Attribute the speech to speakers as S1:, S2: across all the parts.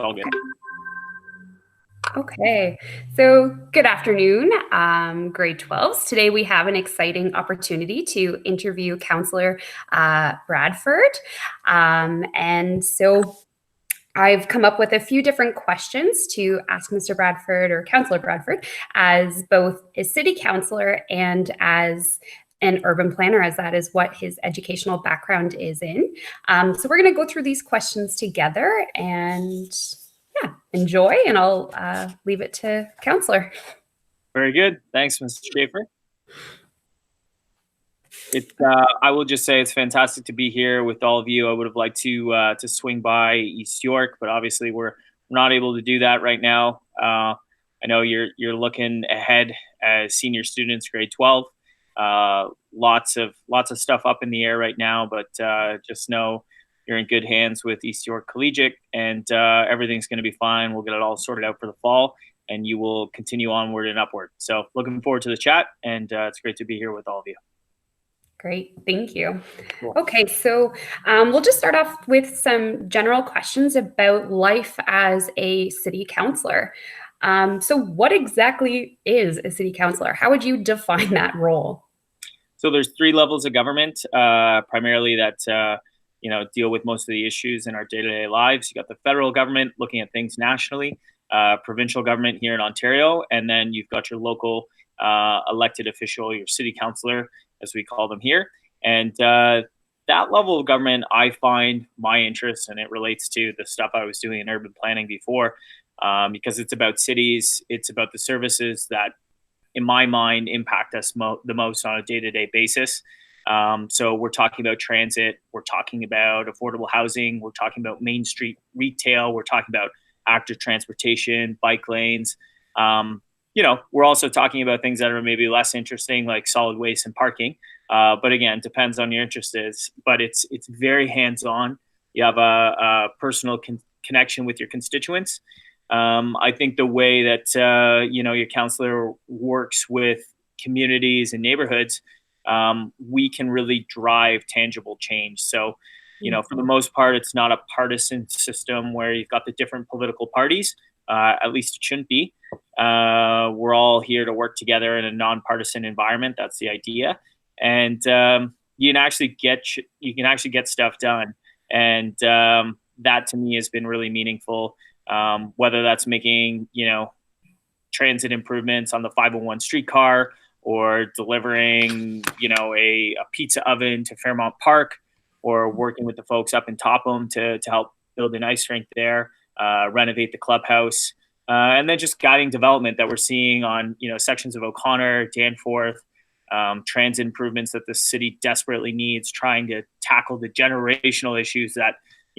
S1: all good.
S2: Okay, so good afternoon, grade 12s. Today we have an exciting opportunity to interview Councillor Bradford. And so I've come up with a few different questions to ask Mr. Bradford or Councillor Bradford as both a city councillor and as an urban planner, as that is what his educational background is in. So we're going to go through these questions together and yeah, enjoy, and I'll leave it to Councillor.
S1: Very good. Thanks, Ms Schaeffer. I will just say it's fantastic to be here with all of you. I would have liked to swing by East York, but obviously we're not able to do that right now. I know you're looking ahead as senior students, grade 12. Lots of stuff up in the air right now, but just know you're in good hands with East York Collegiate, and everything's going to be fine. We'll get it all sorted out for the fall, and you will continue onward and upward. So looking forward to the chat, and it's great to be here with all of you.
S2: Great, thank you.
S1: Cool.
S2: Okay, so we'll just start off with some general questions about life as a city councillor. So what exactly is a city councillor? How would you define that role?
S1: So there's 3 levels of government, primarily that deal with most of the issues in our day-to-day lives. You got the federal government looking at things nationally, provincial government here in Ontario, and then you've got your local elected official, your city councillor, as we call them here. And that level of government, I find my interest, and it relates to the stuff I was doing in urban planning before, because it's about cities, it's about the services that, in my mind, impact us the most on a day-to-day basis. So we're talking about transit, we're talking about affordable housing, we're talking about Main Street retail, we're talking about active transportation, bike lanes. We're also talking about things that are maybe less interesting, like solid waste and parking. But again, depends on your interests. But it's very hands-on. You have a personal connection with your constituents. I think the way that your councillor works with communities and neighborhoods, we can really drive tangible change. So, for the most part, it's not a partisan system where you've got the different political parties. At least it shouldn't be. We're all here to work together in a nonpartisan environment. That's the idea, and you can actually get stuff done. And that to me has been really meaningful. Whether that's making transit improvements on the 501 streetcar, or delivering a pizza oven to Fairmont Park, or working with the folks up in Topham to help build an ice rink there, renovate the clubhouse, and then just guiding development that we're seeing on sections of O'Connor, Danforth, transit improvements that the city desperately needs, trying to tackle the generational issues that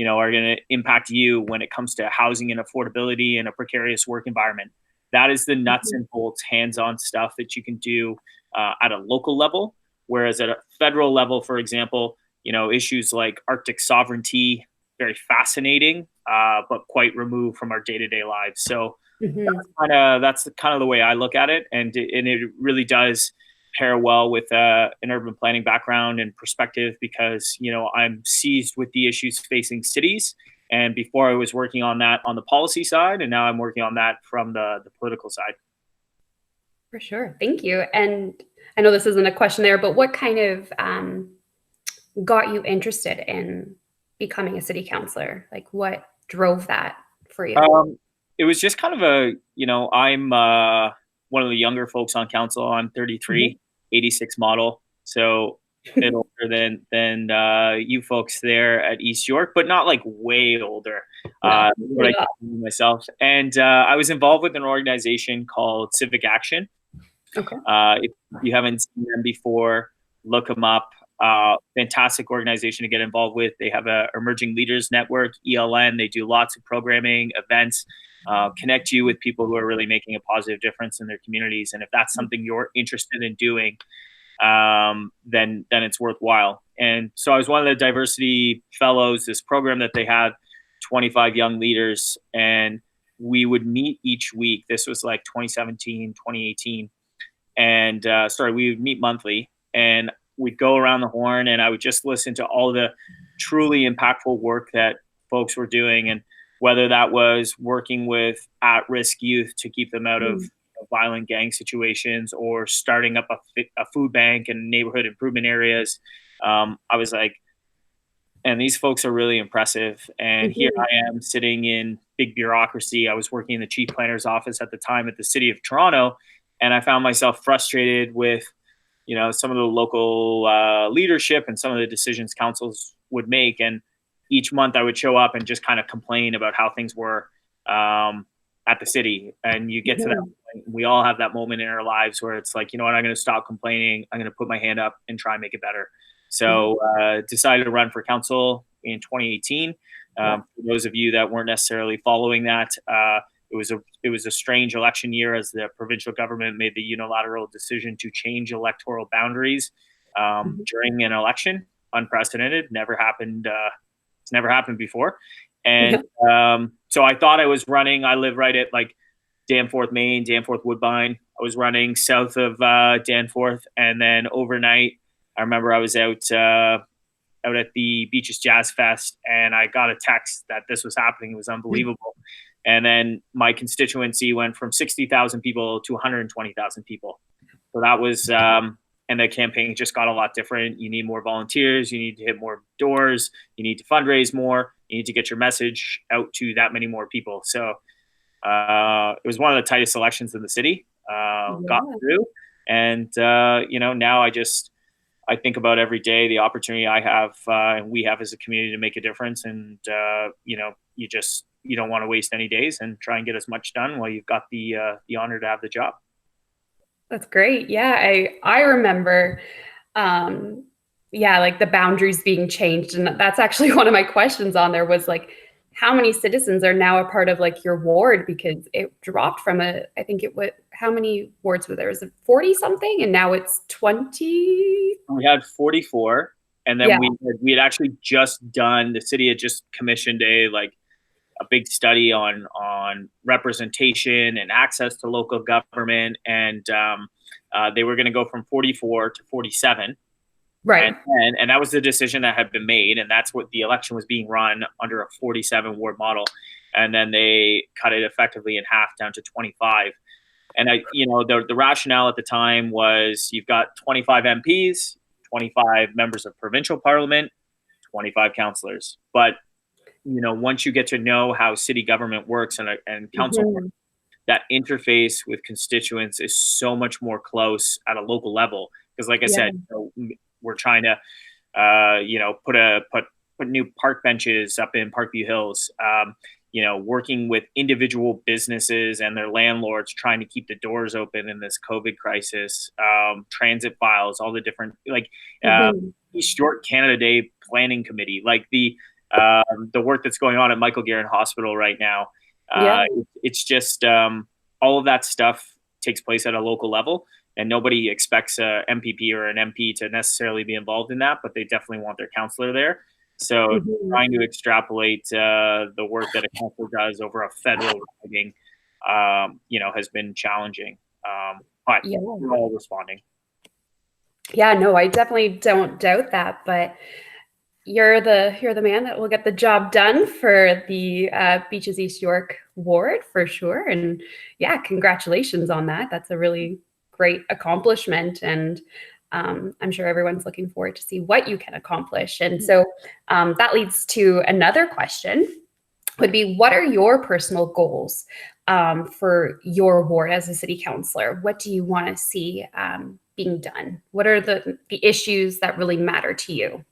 S1: are going to impact you when it comes to housing and affordability and a precarious work environment. That is the nuts and bolts, hands-on stuff that you can do at a local level. Whereas at a federal level, for example, issues like Arctic sovereignty, very fascinating, but quite removed from our day-to-day lives. So that's kind of the way I look at it, and it really does pair well with an urban planning background and perspective, because I'm seized with the issues facing cities. And before I was working on that on the policy side, and now I'm working on that from the political side.
S2: For sure. Thank you. And I know this isn't a question there, but what kind of got you interested in becoming a city councillor? Like, what drove that for you?
S1: It was just kind of I'm one of the younger folks on council. I'm 33, 86 model. So a bit older than you folks there at East York, but not like way older. What I myself. And I was involved with an organization called Civic Action.
S2: Okay.
S1: If you haven't seen them before, look them up. Fantastic organization to get involved with. They have a Emerging Leaders Network, ELN. They do lots of programming, events, connect you with people who are really making a positive difference in their communities. And if that's something you're interested in doing, then it's worthwhile. And so I was one of the diversity fellows, this program that they had, 25 young leaders, and we would meet each week. This was like 2017, 2018. And we would meet monthly, and we'd go around the horn, and I would just listen to all the truly impactful work that folks were doing. And whether that was working with at-risk youth to keep them out of violent gang situations, or starting up a food bank and neighborhood improvement areas. I was like, and these folks are really impressive. And here I am sitting in big bureaucracy. I was working in the chief planner's office at the time at the city of Toronto, and I found myself frustrated with, you know, some of the local leadership and some of the decisions councils would make. And each month I would show up and just kind of complain about how things were at the city. And you get to that point, we all have that moment in our lives where it's like, you know what, I'm going to stop complaining. I'm going to put my hand up and try and make it better. So decided to run for council in 2018. For those of you that weren't necessarily following that, it was a strange election year as the provincial government made the unilateral decision to change electoral boundaries during an election. Unprecedented, never happened. It's never happened before. And so I thought I was running. I live right at like Danforth, Maine, Danforth, Woodbine. I was running south of Danforth, and then overnight, I remember I was out at the Beaches Jazz Fest, and I got a text that this was happening. It was unbelievable. And then my constituency went from 60,000 people to 120,000 people. So that was, and the campaign just got a lot different. You need more volunteers. You need to hit more doors. You need to fundraise more. You need to get your message out to that many more people. So it was one of the tightest elections in the city. Got through. And, you know, now I think about every day the opportunity I have and we have as a community to make a difference. And, you know, you don't want to waste any days and try and get as much done while you've got the honor to have the job.
S2: That's great. Yeah, I remember, like the boundaries being changed. And that's actually one of my questions on there was like, how many citizens are now a part of like your ward? Because it dropped from I think it was, how many wards were there? Was it 40 something? And now it's 20?
S1: We had 44. And then we had actually just done, the city had just commissioned a big study on representation and access to local government. And they were going to go from 44 to 47.
S2: Right.
S1: And that was the decision that had been made. And that's what the election was being run under, a 47 ward model. And then they cut it effectively in half down to 25. And the rationale at the time was you've got 25 MPs, 25 members of provincial parliament, 25 councillors. But, you know, once you get to know how city government works and council works, that interface with constituents is so much more close at a local level. Because like I said, you know, we're trying to, put new park benches up in Parkview Hills, you know, working with individual businesses and their landlords, trying to keep the doors open in this COVID crisis, transit files, all the different, East York Canada Day Planning Committee, like the work that's going on at Michael Garron Hospital right now. It's just all of that stuff takes place at a local level. And nobody expects a MPP or an MP to necessarily be involved in that, but they definitely want their councillor there. So trying to extrapolate the work that a councillor does over a federal riding, has been challenging. But we're all responding.
S2: Yeah, no, I definitely don't doubt that. But you're the man that will get the job done for the Beaches East York ward for sure. And yeah, congratulations on that. That's a really great accomplishment, and I'm sure everyone's looking forward to see what you can accomplish. And so that leads to another question, would be, what are your personal goals for your ward as a city councillor? What do you want to see being done? What are the issues that really matter to you?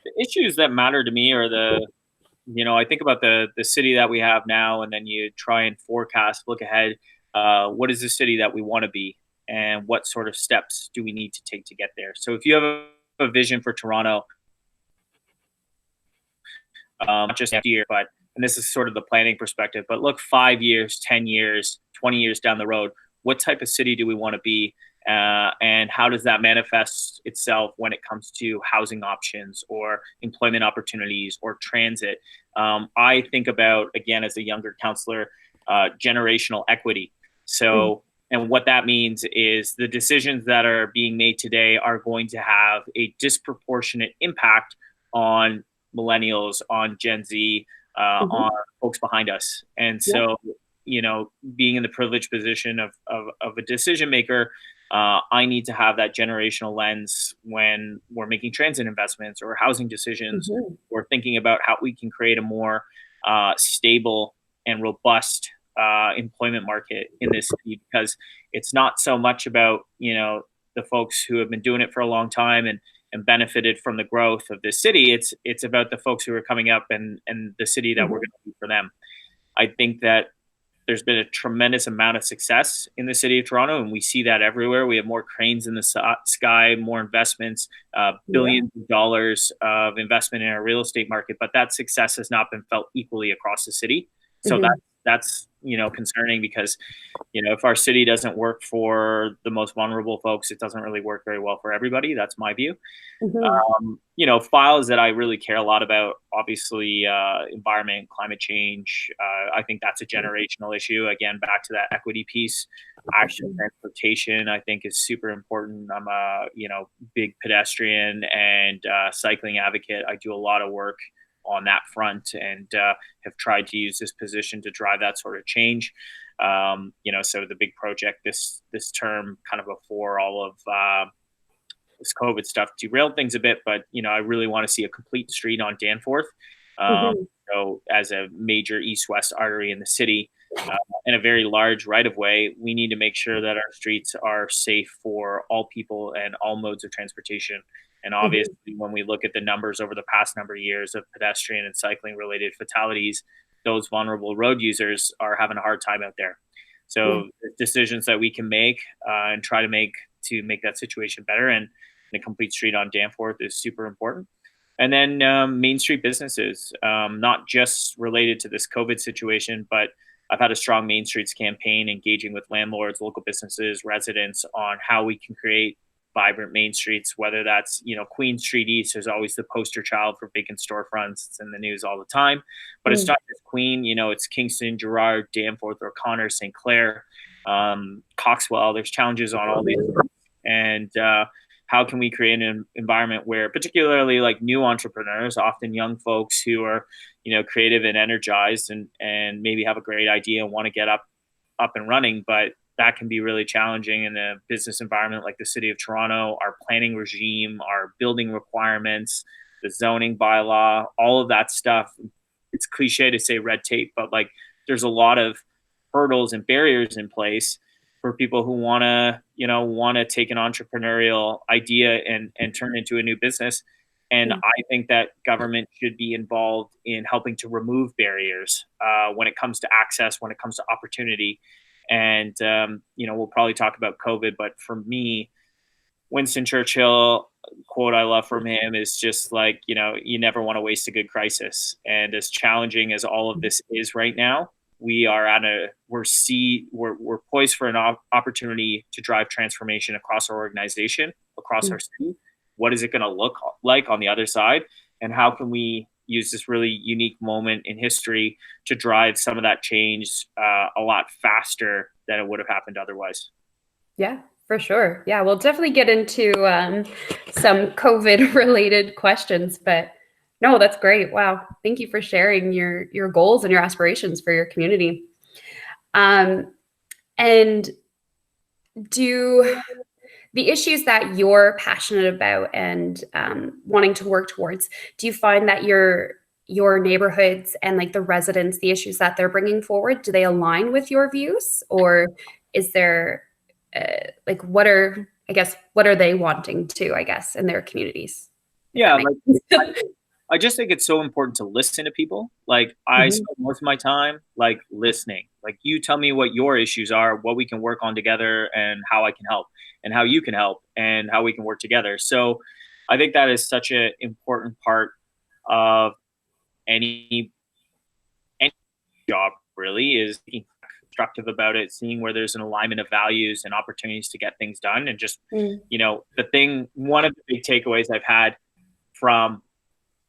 S1: The issues that matter to me are I think about the city that we have now, and then you try and forecast, look ahead. What is the city that we want to be? And what sort of steps do we need to take to get there? So if you have a vision for Toronto, not just next year, but, and this is sort of the planning perspective, but look 5 years, 10 years, 20 years down the road, what type of city do we want to be? And how does that manifest itself when it comes to housing options or employment opportunities or transit? I think about, again, as a younger councillor, generational equity. So, and what that means is the decisions that are being made today are going to have a disproportionate impact on millennials, on Gen Z, on folks behind us. And so, you know, being in the privileged position of a decision maker, I need to have that generational lens when we're making transit investments or housing decisions, or thinking about how we can create a more stable and robust employment market in this city, because it's not so much about, you know, the folks who have been doing it for a long time and benefited from the growth of this city. It's about the folks who are coming up and the city that we're going to be for them. I think that there's been a tremendous amount of success in the city of Toronto, and we see that everywhere. We have more cranes in the sky, more investments, billions of dollars of investment in our real estate market, but that success has not been felt equally across the city. So that's, you know, concerning, because, you know, if our city doesn't work for the most vulnerable folks, it doesn't really work very well for everybody. That's my view. You know, files that I really care a lot about, obviously, environment, climate change. I think that's a generational issue. Again, back to that equity piece. Actual transportation, I think, is super important. I'm a, you know, big pedestrian and cycling advocate. I do a lot of work on that front, and have tried to use this position to drive that sort of change. You know, so the big project this term, kind of before all of this COVID stuff derailed things a bit, but, you know, I really want to see a complete street on Danforth. So as a major east-west artery in the city, and a very large right-of-way, we need to make sure that our streets are safe for all people and all modes of transportation. And obviously, when we look at the numbers over the past number of years of pedestrian and cycling related fatalities, those vulnerable road users are having a hard time out there. So decisions that we can make and try to make that situation better, and a complete street on Danforth is super important. And then Main Street businesses, not just related to this COVID situation, but I've had a strong Main Streets campaign engaging with landlords, local businesses, residents on how we can create vibrant Main Streets, whether that's, you know, Queen Street East is always the poster child for vacant storefronts. It's in the news all the time, but it's not just Queen, you know, it's Kingston, Gerrard, Danforth, O'Connor, St. Clair, Coxwell. There's challenges on all these. And how can we create an environment where, particularly like new entrepreneurs, often young folks who are, you know, creative and energized and maybe have a great idea and want to get up and running, but that can be really challenging in a business environment like the city of Toronto. Our planning regime, our building requirements, the zoning bylaw, all of that stuff. It's cliche to say red tape, but like there's a lot of hurdles and barriers in place for people who want to take an entrepreneurial idea and turn it into a new business. And I think that government should be involved in helping to remove barriers when it comes to access, when it comes to opportunity. And, you know, we'll probably talk about COVID, but for me, Winston Churchill quote I love from him is just like, you know, you never want to waste a good crisis. And as challenging as all of this is right now, we are we're poised for an opportunity to drive transformation across our organization, across our city. What is it going to look like on the other side? And how can we use this really unique moment in history to drive some of that change a lot faster than it would have happened otherwise?
S2: Yeah, for sure. Yeah, we'll definitely get into some COVID related questions, but no, that's great. Wow. Thank you for sharing your goals and your aspirations for your community. And do the issues that you're passionate about and wanting to work towards, do you find that your neighborhoods and like the residents, the issues that they're bringing forward, do they align with your views, or is there like what are they wanting to, I guess, in their communities?
S1: Yeah, I just think it's so important to listen to people. Like I spend most of my time like listening. Like you tell me what your issues are, what we can work on together, and how I can help, and how you can help, and how we can work together. So I think that is such an important part of any job, really, is being constructive about it, seeing where there's an alignment of values and opportunities to get things done. And just, you know, one of the big takeaways I've had from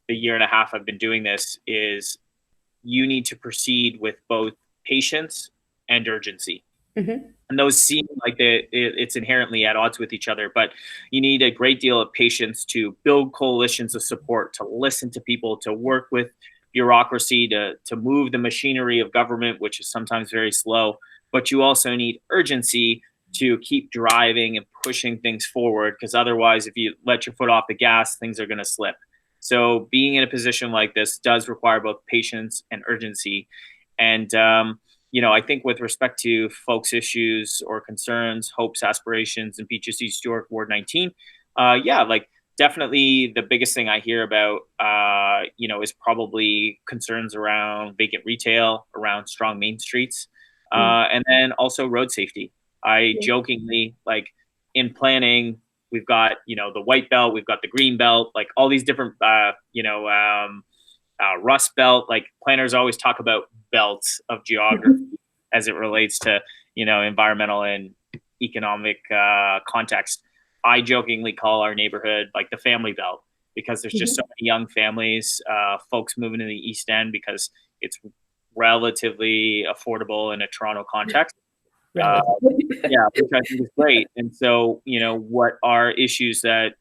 S1: the year and a half I've been doing this is you need to proceed with both patience and urgency. And those seem like it's inherently at odds with each other, but you need a great deal of patience to build coalitions of support, to listen to people, to work with bureaucracy to move the machinery of government, which is sometimes very slow, but you also need urgency to keep driving and pushing things forward, because otherwise, if you let your foot off the gas, things are going to slip. So being in a position like this does require both patience and urgency. And, I think with respect to folks' issues or concerns, hopes, aspirations, and Beaches East York Ward 19, like definitely the biggest thing I hear about, is probably concerns around vacant retail, around strong main streets, and then also road safety. I jokingly, like, in planning, we've got, the white belt, we've got the green belt, like all these different, rust belt. Like, planners always talk about belts of geography as it relates to, environmental and economic context. I jokingly call our neighborhood like the family belt, because there's just so many young families, folks moving to the East End because it's relatively affordable in a Toronto context. Which I think is great. And so, what are issues that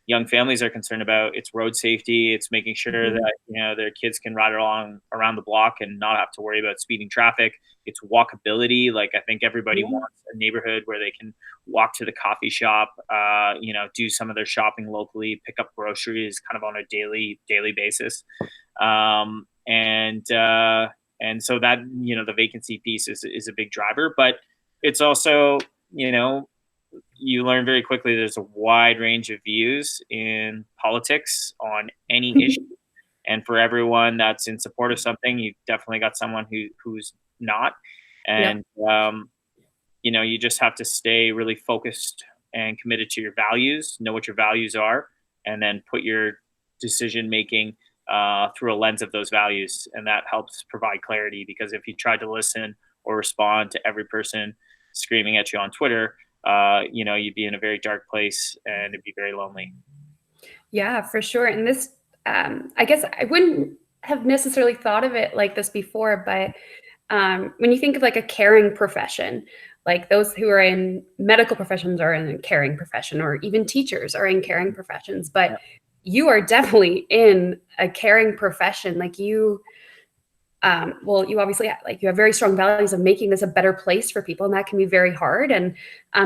S1: young families are concerned about? It's road safety. It's making sure that, their kids can ride along around the block and not have to worry about speeding traffic. It's walkability. Like, I think everybody wants a neighborhood where they can walk to the coffee shop, do some of their shopping locally, pick up groceries kind of on a daily basis. And so that, the vacancy piece is a big driver, but it's also, you learn very quickly there's a wide range of views in politics on any issue. And for everyone that's in support of something, you've definitely got someone who's not. And, you just have to stay really focused and committed to your values, know what your values are, and then put your decision making through a lens of those values. And that helps provide clarity, because if you try to listen or respond to every person screaming at you on Twitter, you'd be in a very dark place and it'd be very lonely.
S2: Yeah, for sure. And this, I guess I wouldn't have necessarily thought of it like this before, but when you think of like a caring profession, like those who are in medical professions are in a caring profession, or even teachers are in caring professions, but you are definitely in a caring profession. Like you obviously you have very strong values of making this a better place for people, and that can be very hard. And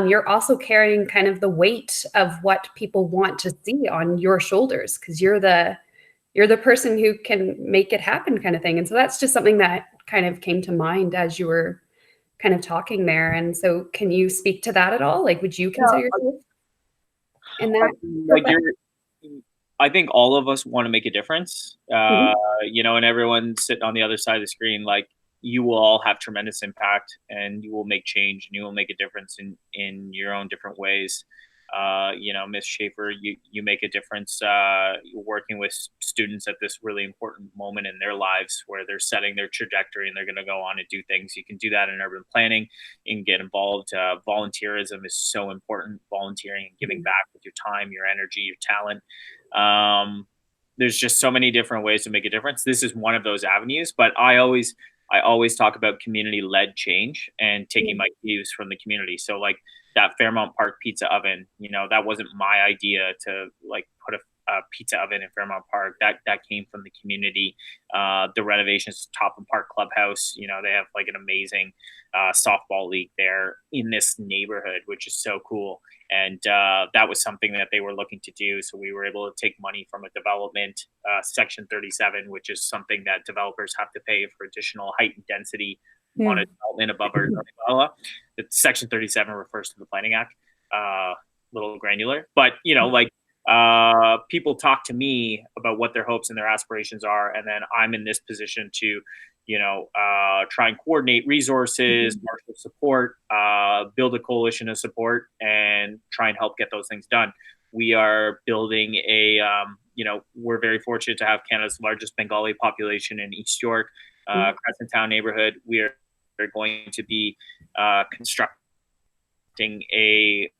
S2: you're also carrying kind of the weight of what people want to see on your shoulders, because you're the person who can make it happen, kind of thing. And so that's just something that kind of came to mind as you were kind of talking there. And so can you speak to that at all? Like, would you consider yourself in that?
S1: I think all of us want to make a difference, and everyone sitting on the other side of the screen, like, you will all have tremendous impact, and you will make change, and you will make a difference in your own different ways. Ms Schaeffer, you make a difference working with students at this really important moment in their lives, where they're setting their trajectory and they're going to go on and do things. You can do that in urban planning. You can get involved. Volunteerism is so important. Volunteering and giving back with your time, your energy, your talent. There's just so many different ways to make a difference. This is one of those avenues, but I always talk about community-led change and taking my cues from the community. So, like, that Fairmount Park pizza oven, that wasn't my idea to, like, put a pizza oven in Fairmount Park. That came from the community. The renovations to Topham Park Clubhouse, they have like an amazing softball league there in this neighborhood, which is so cool. And that was something that they were looking to do. So we were able to take money from a development, Section 37, which is something that developers have to pay for additional height and density on a development above our zoning bylaw. The Section 37 refers to the Planning Act, little granular. But, people talk to me about what their hopes and their aspirations are. And then I'm in this position to, try and coordinate resources, marshal support, build a coalition of support, and try and help get those things done. We are building we're very fortunate to have Canada's largest Bengali population in East York, Crescent Town neighborhood. We are going to be constructing a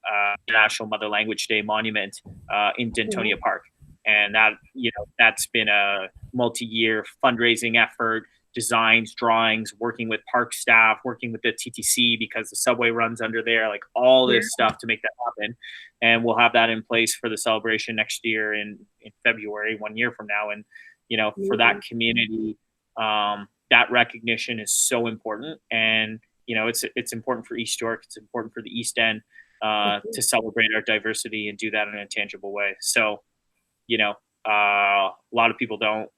S1: National Mother Language Day monument in Dentonia Park. And that's been a multi-year fundraising effort, designs, drawings, working with park staff, working with the TTC because the subway runs under there, like all this stuff to make that happen. And we'll have that in place for the celebration next year in February, 1 year from now. And, for that community That recognition is so important, and it's important for East York. It's important for the East End to celebrate our diversity and do that in a tangible way. So, a lot of people don't,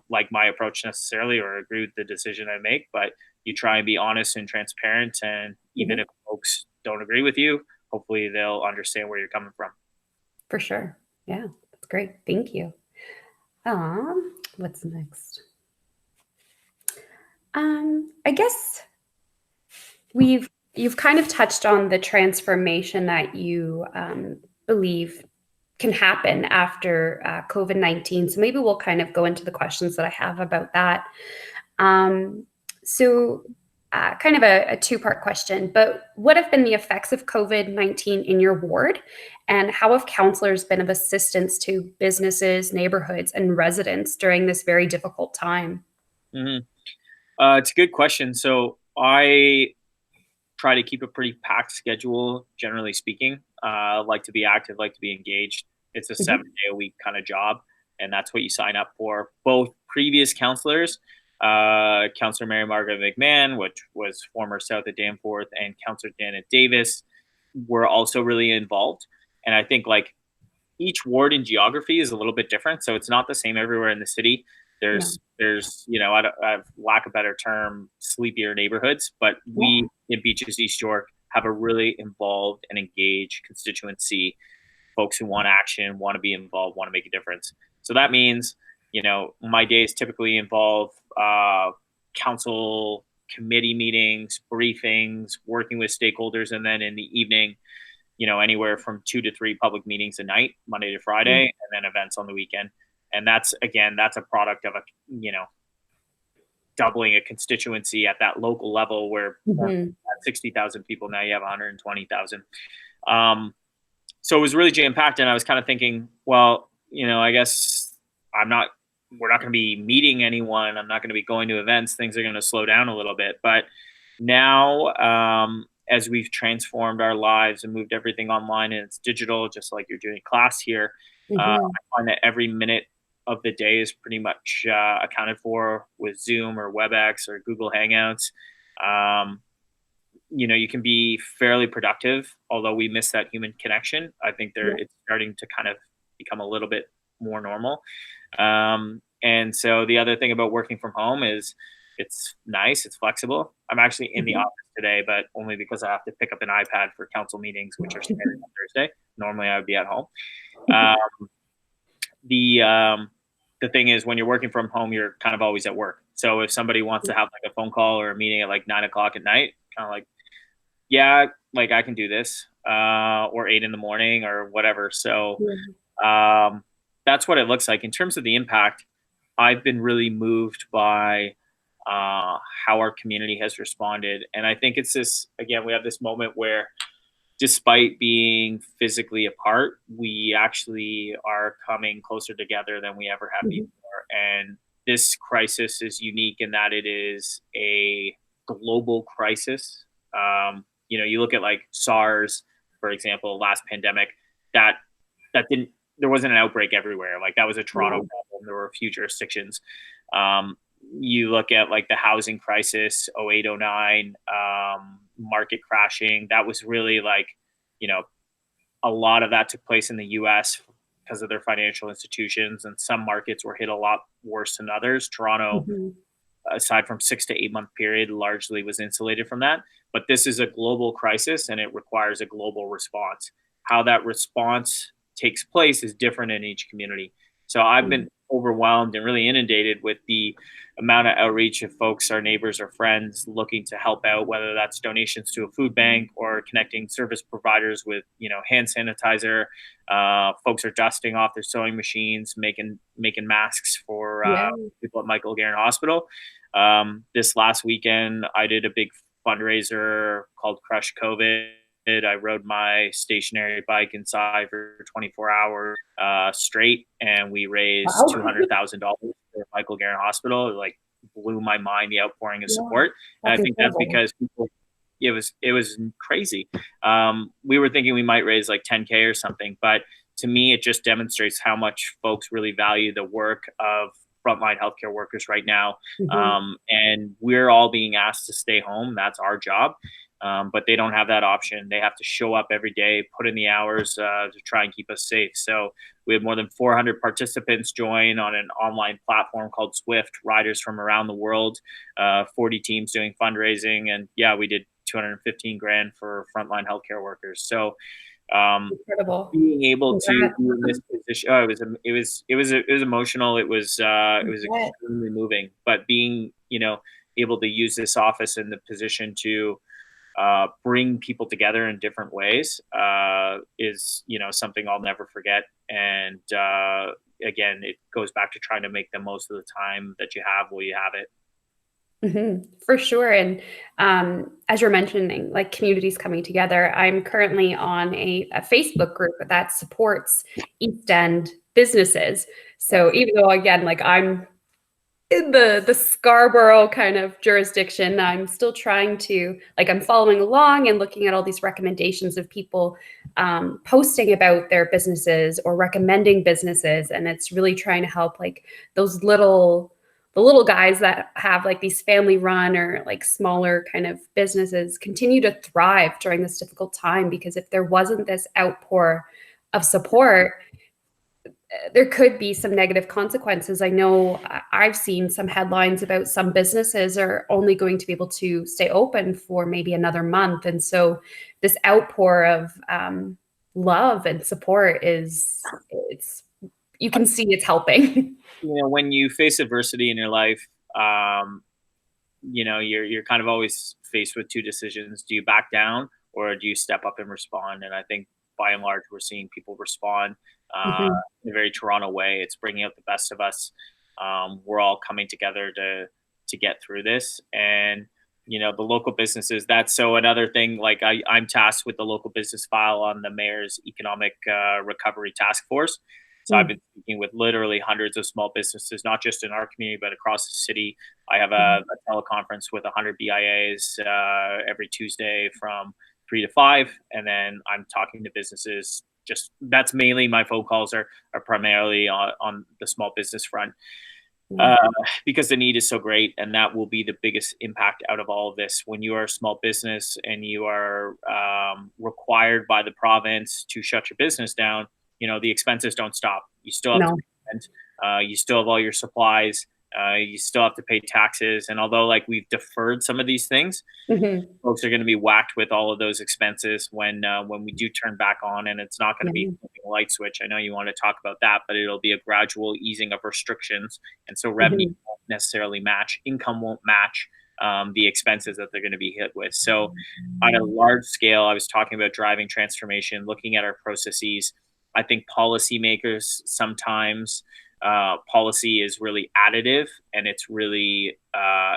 S1: like my approach necessarily or agree with the decision I make, but you try and be honest and transparent. And even if folks don't agree with you, hopefully they'll understand where you're coming from.
S2: For sure. Yeah, that's great. Thank you. What's next? I guess you've kind of touched on the transformation that you believe can happen after COVID-19. So maybe we'll kind of go into the questions that I have about that. Kind of a two-part question, but what have been the effects of COVID-19 in your ward? And how have councillors been of assistance to businesses, neighborhoods, and residents during this very difficult time?
S1: Mm-hmm. It's a good question. So I try to keep a pretty packed schedule, generally speaking. Like to be active, like to be engaged. It's a 7-day-a-week kind of job, and that's what you sign up for. Both previous councillors, Councillor Mary Margaret McMahon, which was former South at Danforth, and Councillor Janet Davis were also really involved. And I think like each ward in geography is a little bit different, so it's not the same everywhere in the city. There's I lack a better term, sleepier neighborhoods, but we in Beaches East York have a really involved and engaged constituency, folks who want action, want to be involved, want to make a difference. So that means, my days typically involve council committee meetings, briefings, working with stakeholders, and then in the evening, anywhere from 2 to 3 public meetings a night, Monday to Friday, and then events on the weekend. And that's a product of doubling a constituency at that local level where at 60,000 people, now you have 120,000. So it was really jam-packed, and I was kind of thinking, well, I guess we're not going to be meeting anyone. I'm not going to be going to events. Things are going to slow down a little bit. But now, as we've transformed our lives and moved everything online and it's digital, just like you're doing class here, I find that every minute of the day is pretty much accounted for with Zoom or WebEx or Google Hangouts. You can be fairly productive, although we miss that human connection. I think it's starting to kind of become a little bit more normal. And so the other thing about working from home is it's nice, it's flexible. I'm actually in the office today, but only because I have to pick up an iPad for council meetings, which are scheduled on Thursday. Normally I would be at home. The thing is, when you're working from home, you're kind of always at work. So if somebody wants to have like a phone call or a meeting at like 9 o'clock at night, kind of like, yeah, like I can do this, or 8 in the morning or whatever. So that's what it looks like. In terms of the impact, I've been really moved by how our community has responded. And I think it's this, again, we have this moment where despite being physically apart, we actually are coming closer together than we ever have before. And this crisis is unique in that it is a global crisis. You look at like SARS, for example, last pandemic, that didn't, there wasn't an outbreak everywhere. Like that was a Toronto problem. There were a few jurisdictions. You look at like the housing crisis, 08, 09, market crashing. That was really like, a lot of that took place in the US because of their financial institutions, and some markets were hit a lot worse than others. Toronto, aside from 6 to 8 month period, largely was insulated from that. But this is a global crisis and it requires a global response. How that response takes place is different in each community. So I've been overwhelmed and really inundated with the amount of outreach of folks, our neighbors or friends looking to help out, whether that's donations to a food bank or connecting service providers with, hand sanitizer. Folks are dusting off their sewing machines, making masks for people at Michael Garron Hospital. This last weekend, I did a big fundraiser called Crush COVID. I rode my stationary bike inside for 24 hours straight, and we raised $200,000 for Michael Garron Hospital. It like blew my mind, the outpouring of support. And I think that's because people, it was crazy. We were thinking we might raise like 10K or something, but to me, it just demonstrates how much folks really value the work of frontline healthcare workers right now.
S2: Mm-hmm.
S1: And we're all being asked to stay home. That's our job. But they don't have that option. They have to show up every day, put in the hours to try and keep us safe. So we have more than 400 participants join on an online platform called Swift, riders from around the world, 40 teams doing fundraising. And yeah, we did 215 grand for frontline healthcare workers. So
S2: Incredible.
S1: being able to
S2: Congrats.
S1: be in this position, oh, it was emotional. It was extremely moving. But being, able to use this office in the position to bring people together in different ways is, something I'll never forget. And again, it goes back to trying to make the most of the time that you have while you have it.
S2: Mm-hmm, for sure. And as you're mentioning, like communities coming together, I'm currently on a Facebook group that supports East End businesses. So even though, again, like I'm in the Scarborough kind of jurisdiction, I'm still trying to, like, I'm following along and looking at all these recommendations of people posting about their businesses or recommending businesses. And it's really trying to help like those the little guys that have like these family run or like smaller kind of businesses continue to thrive during this difficult time, because if there wasn't this outpour of support, there could be some negative consequences. I know I've seen some headlines about some businesses are only going to be able to stay open for maybe another month. And so this outpour of love and support you can see it's helping.
S1: When you face adversity in your life, you're kind of always faced with two decisions. Do you back down or do you step up and respond? And I think by and large, we're seeing people respond
S2: Mhm.
S1: in a very Toronto way. It's bringing out the best of us. We're all coming together to get through this. And, the local businesses, that's so another thing, like I'm tasked with the local business file on the mayor's economic recovery task force. So I've been speaking with literally hundreds of small businesses, not just in our community, but across the city. I have a teleconference with 100 BIAs every Tuesday from 3 to 5. And then I'm talking to businesses. Just that's mainly my phone calls are primarily on the small business front. Because the need is so great, and that will be the biggest impact out of all of this. When you are a small business and you are required by the province to shut your business down, the expenses don't stop. You still have to
S2: No.
S1: pay rent. You still have all your supplies. You still have to pay taxes. And although like we've deferred some of these things,
S2: Mhm.
S1: folks are going to be whacked with all of those expenses when we do turn back on, and it's not going to be a light switch. I know you want to talk about that, but it'll be a gradual easing of restrictions, and so revenue
S2: Mhm.
S1: won't necessarily match, income won't match the expenses that they're going to be hit with. So, on a large scale, I was talking about driving transformation, looking at our processes. I think policymakers sometimes policy is really additive and it's really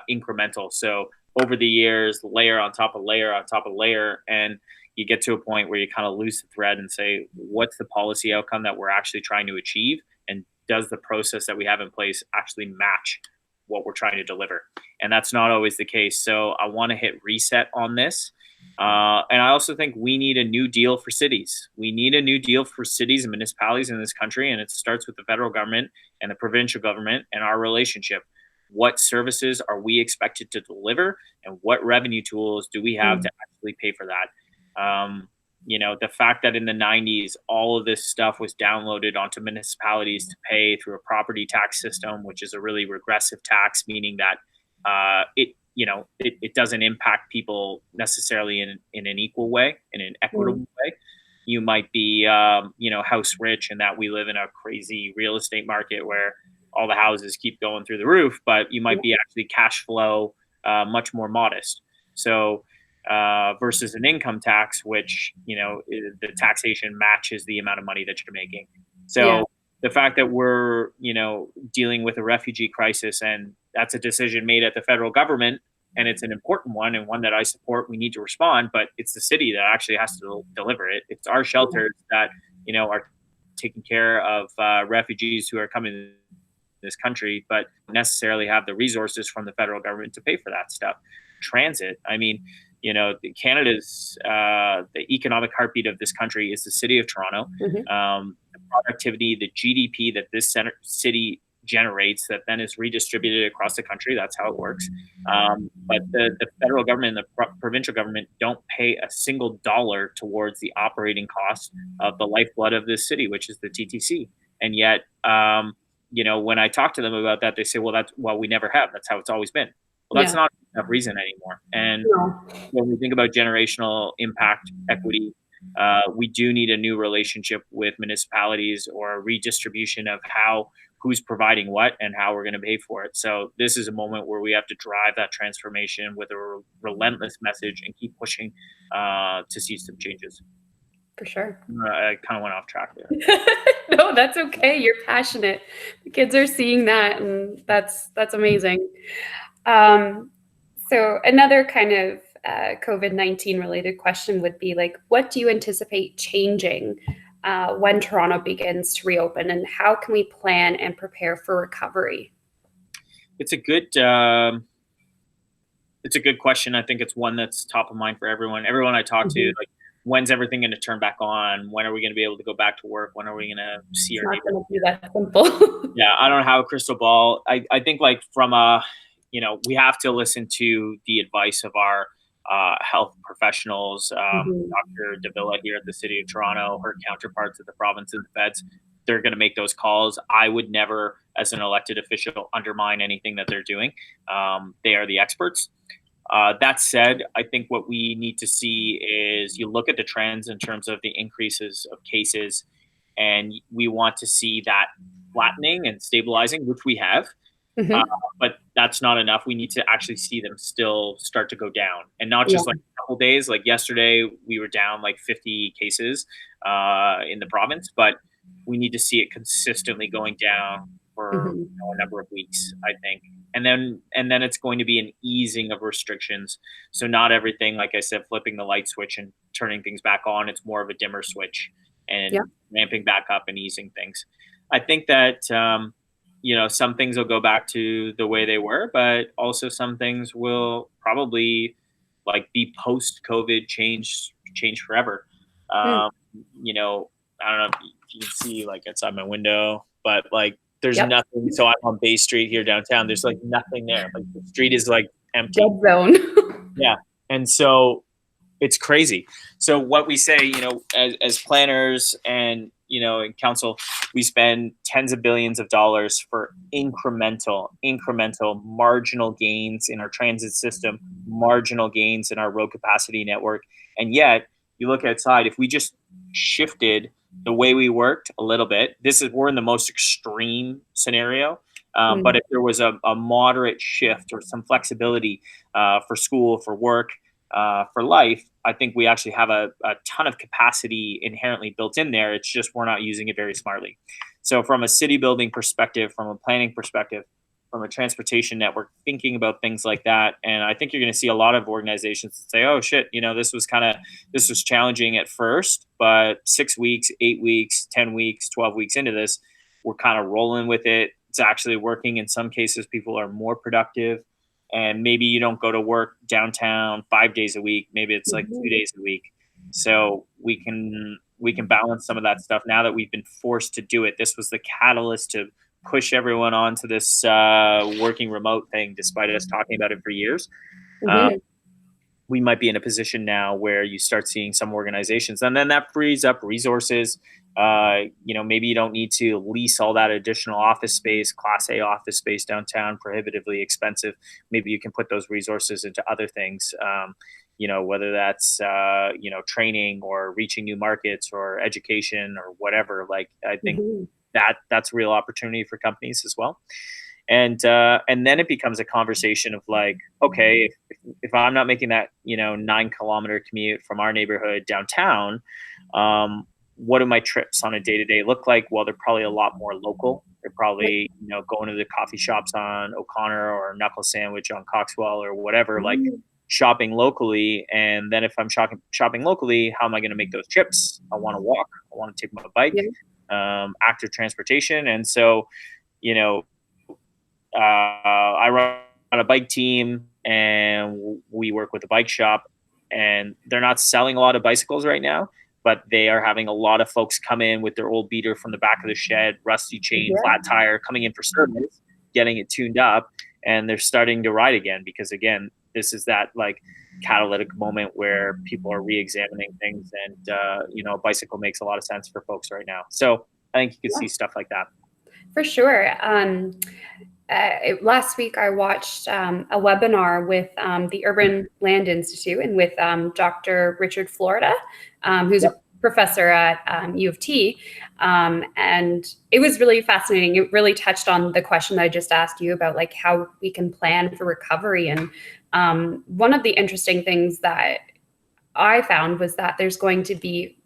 S1: incremental. So over the years, layer on top of layer on top of layer, and you get to a point where you kind of lose the thread and say, what's the policy outcome that we're actually trying to achieve? And does the process that we have in place actually match what we're trying to deliver? And that's not always the case. So I want to hit reset on this. And I also think we need a new deal for cities. We need a new deal for cities and municipalities in this country. And it starts with the federal government and the provincial government and our relationship. What services are we expected to deliver, and what revenue tools do we have to actually pay for that? The fact that in the 90s, all of this stuff was downloaded onto municipalities to pay through a property tax system, which is a really regressive tax, meaning that it doesn't impact people necessarily in an equal way, in an equitable way. You might be, house rich, and that we live in a crazy real estate market where all the houses keep going through the roof, but you might be actually cash flow much more modest. So versus an income tax, which the taxation matches the amount of money that you're making.
S2: Yeah.
S1: So the fact that we're dealing with a refugee crisis, and that's a decision made at the federal government, and it's an important one and one that I support. We need to respond, but it's the city that actually has to deliver it. It's our shelters that are taking care of refugees who are coming to this country, but necessarily have the resources from the federal government to pay for that stuff. Transit. I mean, Canada's the economic heartbeat of this country is the city of Toronto.
S2: Mhm.
S1: The productivity, the GDP that this city generates that then is redistributed across the country. That's how it works. But the federal government and the provincial government don't pay a single dollar towards the operating cost of the lifeblood of this city, which is the TTC. And yet, when I talk to them about that, they say, well, we never have. That's how it's always been. Well, that's not enough reason anymore. And when we think about generational impact equity, we do need a new relationship with municipalities or a redistribution of who's providing what and how we're going to pay for it. So this is a moment where we have to drive that transformation with a relentless message and keep pushing to see some changes.
S2: For sure.
S1: I kind of went off track there.
S2: No, that's okay. You're passionate. The kids are seeing that, and that's amazing. So another kind of COVID-19 related question would be like, what do you anticipate changing when Toronto begins to reopen, and how can we plan and prepare for recovery?
S1: It's a good question. I think it's one that's top of mind for everyone. Everyone I talk to, like, when's everything going to turn back on? When are we going to be able to go back to work? When are we going to see our neighbors?
S2: It's not going to be that simple.
S1: Yeah, I don't have a crystal ball. I think, like, from we have to listen to the advice of our health professionals. Dr. Davila here at the City of Toronto, her counterparts at the province and the feds, they're going to make those calls. I would never, as an elected official, undermine anything that they're doing. They are the experts. That said, I think what we need to see is you look at the trends in terms of the increases of cases, and we want to see that flattening and stabilizing, which we have. But that's not enough. We need to actually see them still start to go down, and not just like a couple days. Like yesterday, we were down like 50 cases in the province, but we need to see it consistently going down for a number of weeks, I think. And then it's going to be an easing of restrictions. So not everything, like I said, flipping the light switch and turning things back on. It's more of a dimmer switch and ramping back up and easing things. I think that some things will go back to the way they were, but also some things will probably be post-COVID change forever. I don't know if you can see outside my window, but there's nothing. So I'm on Bay Street here downtown. There's nothing there. The street is empty.
S2: Dead zone.
S1: Yeah. And so it's crazy. So what we say, as planners and, in council, we spend tens of billions of dollars for incremental, marginal gains in our transit system, marginal gains in our road capacity network. And yet you look outside, if we just shifted the way we worked a little bit, we're in the most extreme scenario. But if there was a moderate shift or some flexibility for school, for work, for life, I think we actually have a ton of capacity inherently built in there. It's just we're not using it very smartly. So from a city building perspective, from a planning perspective, from a transportation network, thinking about things like that. And I think you're going to see a lot of organizations that say, oh shit, this was challenging at first, but 6 weeks, 8 weeks, 10 weeks, 12 weeks into this, we're kind of rolling with it. It's actually working. In some cases, people are more productive. And maybe you don't go to work downtown 5 days a week. Maybe it's 2 days a week. So we can balance some of that stuff now that we've been forced to do it. This was the catalyst to push everyone onto this working remote thing, despite us talking about it for years. We might be in a position now where you start seeing some organizations, and then that frees up resources. Maybe you don't need to lease all that additional office space, Class A office space downtown, prohibitively expensive. Maybe you can put those resources into other things, whether that's, training or reaching new markets or education or whatever. I think that's real opportunity for companies as well. And then it becomes a conversation of okay, if I'm not making that 9-kilometer commute from our neighborhood downtown, what do my trips on a day-to-day look like? Well, they're probably a lot more local. They're probably going to the coffee shops on O'Connor or Knuckle Sandwich on Coxwell or whatever, shopping locally. And then if I'm shopping locally, how am I going to make those trips? I want to walk. I want to take my bike. Active transportation. And so I run a bike team and we work with a bike shop, and they're not selling a lot of bicycles right now, but they are having a lot of folks come in with their old beater from the back of the shed, rusty chain,
S2: Yeah.
S1: flat tire, coming in for service, getting it tuned up, and they're starting to ride again because, again, this is that like catalytic moment where people are re-examining things, and bicycle makes a lot of sense for folks right now. So I think you could see stuff like that.
S2: For sure. Last week, I watched a webinar with the Urban Land Institute and with Dr. Richard Florida, who's a professor at U of T. And it was really fascinating. It really touched on the question that I just asked you about, like, how we can plan for recovery. And one of the interesting things that I found was that there's going to be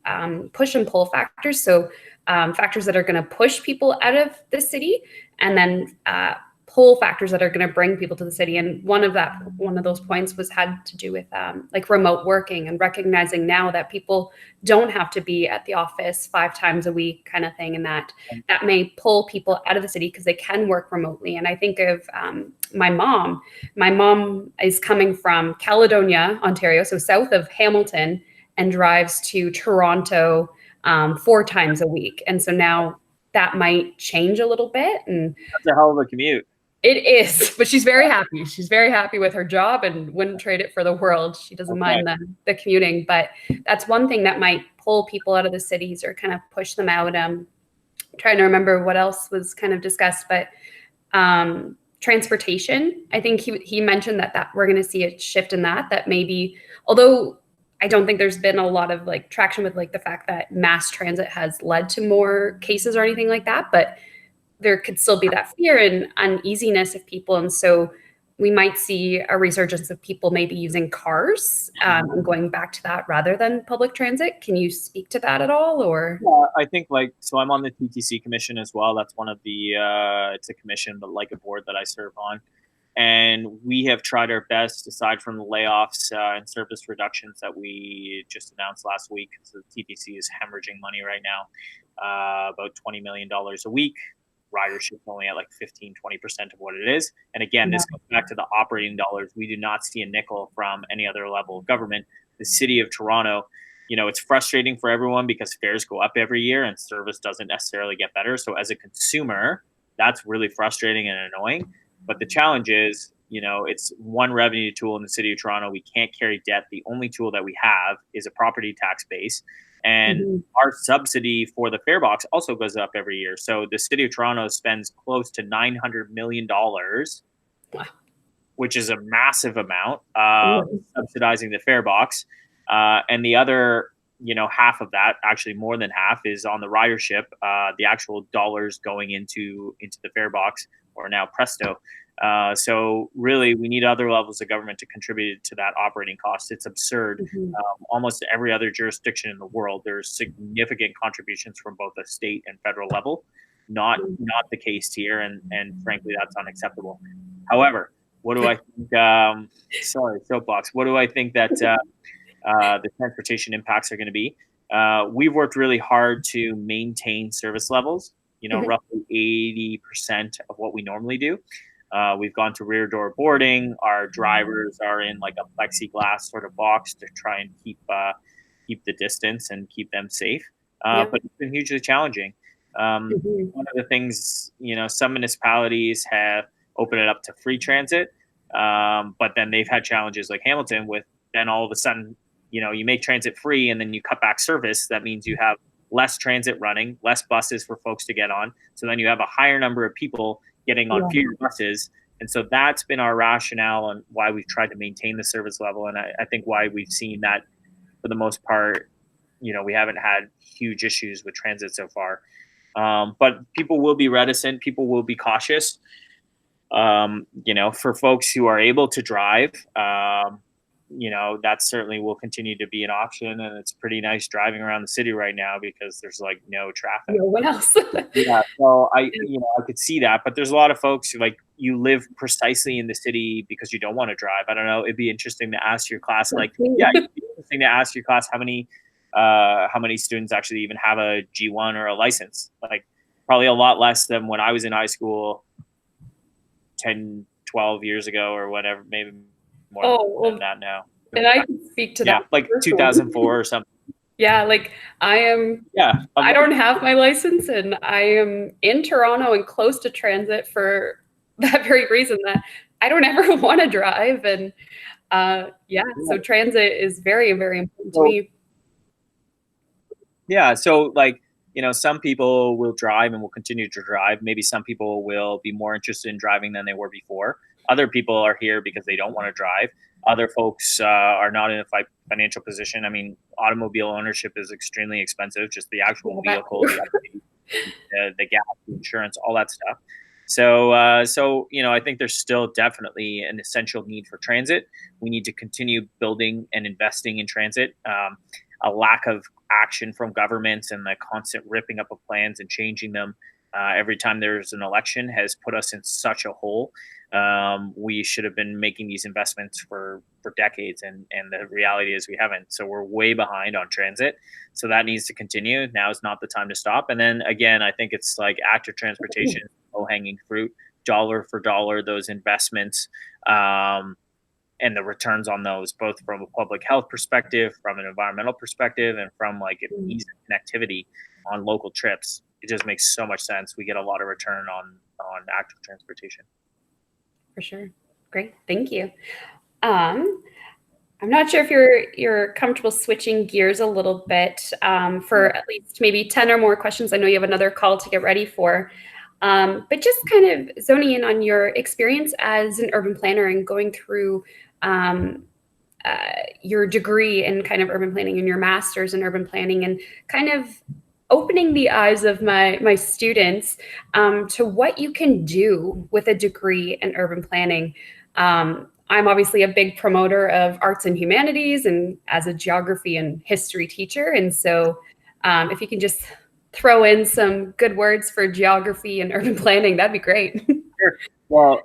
S2: push and pull factors. So factors that are going to push people out of the city, and then pull factors that are going to bring people to the city. And one of those points had to do with like remote working, and recognizing now that people don't have to be at the office 5 times a week, kind of thing, and that may pull people out of the city because they can work remotely. And I think of my mom. My mom is coming from Caledonia, Ontario, so south of Hamilton, and drives to Toronto 4 times a week. And so now that might change a little bit. And
S1: that's a hell of a commute.
S2: It is, but she's very happy. She's very happy with her job and wouldn't trade it for the world. She doesn't mind the commuting, but that's one thing that might pull people out of the cities or kind of push them out. Trying to remember what else was kind of discussed, but transportation. I think he mentioned that we're going to see a shift in that maybe, although I don't think there's been a lot of like traction with like the fact that mass transit has led to more cases or anything like that, but there could still be that fear and uneasiness of people. And so we might see a resurgence of people maybe using cars and going back to that rather than public transit. Can you speak to that at all? Or
S1: I think so I'm on the TTC commission as well. That's one of the, it's a commission, but like a board that I serve on. And we have tried our best, aside from the layoffs and service reductions that we just announced last week. So the TTC is hemorrhaging money right now, about $20 million a week. Ridership only at like 15-20% of what it is. And again, this goes back to the operating dollars. We do not see a nickel from any other level of government. The city of Toronto, it's frustrating for everyone because fares go up every year and service doesn't necessarily get better. So as a consumer, that's really frustrating and annoying. But the challenge is, it's one revenue tool in the city of Toronto. We can't carry debt. The only tool that we have is a property tax base. And our subsidy for the fare box also goes up every year. So the city of Toronto spends close to $900 million, which is a massive amount, subsidizing the fare box. And the other, half of that, actually more than half, is on the ridership, the actual dollars going into the fare box, or now Presto. So really, we need other levels of government to contribute to that operating cost. It's absurd. Almost every other jurisdiction in the world, there's significant contributions from both the state and federal level. Not the case here, and frankly, that's unacceptable. However, what do I think? Sorry, soapbox. What do I think that the transportation impacts are going to be? We've worked really hard to maintain service levels. Roughly 80% of what we normally do. We've gone to rear door boarding. Our drivers are in like a plexiglass sort of box to try and keep the distance and keep them safe. But it's been hugely challenging. One of the things, some municipalities have opened it up to free transit, but then they've had challenges like Hamilton with then all of a sudden, you make transit free and then you cut back service. That means you have less transit running, less buses for folks to get on. So then you have a higher number of people getting on fewer buses. And so that's been our rationale on why we've tried to maintain the service level. And I think why we've seen that for the most part, we haven't had huge issues with transit so far. But people will be reticent. People will be cautious. For folks who are able to drive, that certainly will continue to be an option. And it's pretty nice driving around the city right now because there's like no traffic.
S2: No one else.
S1: Yeah. So I could see that, but there's a lot of folks who you live precisely in the city because you don't want to drive. I don't know. It'd be interesting to ask your class, it'd be interesting to ask your class how many students actually even have a G1 or a license. Like probably a lot less than when I was in high school 10, 12 years ago or whatever, maybe more than that now.
S2: And I can speak to that.
S1: Like 2004 or something.
S2: Yeah, like
S1: Yeah,
S2: I don't have my license and I am in Toronto and close to transit for that very reason that I don't ever want to drive. And yeah, so transit is very, very important to
S1: so
S2: me.
S1: yeah, so like, some people will drive and will continue to drive. Maybe some people will be more interested in driving than they were before. Other people are here because they don't want to drive. Other folks are not in a financial position. I mean, automobile ownership is extremely expensive, just the actual
S2: Yeah, that
S1: vehicle,
S2: too.
S1: the upkeep, the gas, the insurance, all that stuff. So I think there's still definitely an essential need for transit. We need to continue building and investing in transit. A lack of action from governments and the constant ripping up of plans and changing them every time there's an election has put us in such a hole. We should have been making these investments for decades, and the reality is we haven't. So we're way behind on transit. So that needs to continue. Now is not the time to stop. And then again, I think it's like active transportation, low hanging fruit, dollar for dollar, those investments. And the returns on those, both from a public health perspective, from an environmental perspective, and from like an ease of connectivity on local trips. It just makes so much sense. We get a lot of return on active transportation.
S2: For sure. Great. Thank you. Um, I'm not sure if you're comfortable switching gears a little bit for at least maybe 10 or more questions. I know you have another call to get ready for. But just kind of zoning in on your experience as an urban planner and going through um, your degree in kind of urban planning and your master's in urban planning, and kind of opening the eyes of my students to what you can do with a degree in urban planning. I'm obviously a big promoter of arts and humanities and as a geography and history teacher. And so if you can just throw in some good words for geography and urban planning, that'd be great.
S1: Sure. Well,